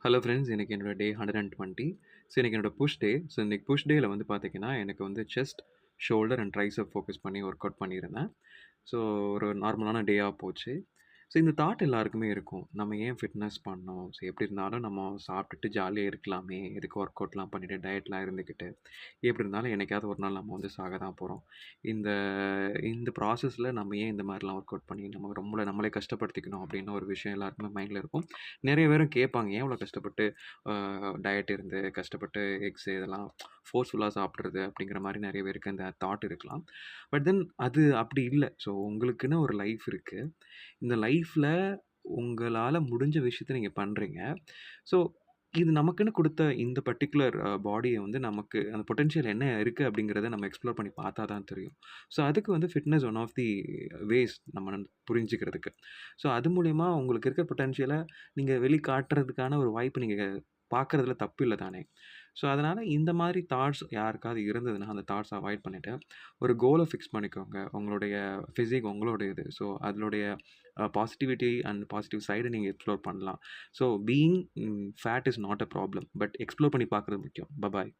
Hello friends. இன்னைக்கு என்னோட டே 120. So இன்னைக்கு என்னோட புஷ் டே. ஸோ இன்னைக்கு புஷ் டேல வந்து பார்த்தீங்கன்னா, எனக்கு வந்து chest, shoulder and tricep focus பண்ணி ஒர்க் அவுட் பண்ணியிருந்தேன். ஸோ ஒரு நார்மலான டேவா போச்சு. ஸோ இந்த தாட் எல்லாருக்குமே இருக்கும். நம்ம ஏன் ஃபிட்னஸ் பண்ணணும்? ஸோ எப்படி இருந்தாலும் நம்ம சாப்பிட்டுட்டு ஜாலியா இருக்கலாமே! எதுக்கு ஒர்க் அவுட்லாம் பண்ணிட்டு டயட்லாம் இருந்துக்கிட்டு. எப்படி இருந்தாலும் என்னைக்காவது ஒரு நாள் நம்ம வந்து சாக தான் போறோம். இந்த இந்த ப்ராசஸ்ல நம்ம ஏன் இந்த மாரிலாம் ஒர்க் அவுட் பண்ணி நம்ம நம்மளே கஷ்டப்படுத்திக்கணும் அப்படின்னு ஒரு விஷயம் எல்லாருக்குமே மைண்ட்ல இருக்கும். நெறைய பேரும் கேட்பாங்க. ஏன் இவ்வளோ கஷ்டப்பட்டு டயட் இருந்து கஷ்டப்பட்டு எக்ஸ் இதெல்லாம் ஃபோர்ஸ்ஃபுல்லா சாப்பிடுறது அப்படிங்கிற மாரி நெறைய பேருக்கு அந்த தாட் இருக்கலாம். பட் தென் அது அப்படி இல்ல. ஸோ உங்களுக்குன்னு ஒரு லைஃப் இருக்கு. இந்த லைஃப்ல உங்களால முடிஞ்ச விஷயத்த நீங்க பண்றீங்க. ஸோ இது நமக்குன்னு குடுத்த இந்த பர்ட்டிகுலர் பாடிய வந்து நமக்கு அந்த பொட்டன்ஷியல் என்ன இருக்கு அப்படிங்கிறத நம்ம எக்ஸ்ப்ளோர் பண்ணி பார்த்தா தான் தெரியும். ஸோ அதுக்கு வந்து fitness one of the ways நம்ம புரிஞ்சுக்கிறதுக்கு. ஸோ அது மூலியமா உங்களுக்கு இருக்க பொட்டன்ஷியல நீங்க வெளிக்காட்டுறதுக்கான ஒரு வாய்ப்பு நீங்க பார்க்கறதுல தப்பு இல்ல தானே! ஸோ அதனால இந்த மாரி தாட்ஸ் யாருக்காவது இருந்ததுன்னா, அந்த தாட்ஸ அவாய்ட் பண்ணிட்டு, ஒரு கோல ஃபிக்ஸ் பண்ணிக்கோங்க. உங்களுடைய ஃபிசிக் உங்களுடையது. ஸோ அதனுடைய பாசிட்டிவிட்டி அண்ட் பாசிட்டிவ் சைட நீங்க எக்ஸ்ப்ளோர் பண்ணலாம். So being fat is not a problem. But explore பண்ணி பார்க்குறது முக்கியம். பபாய்.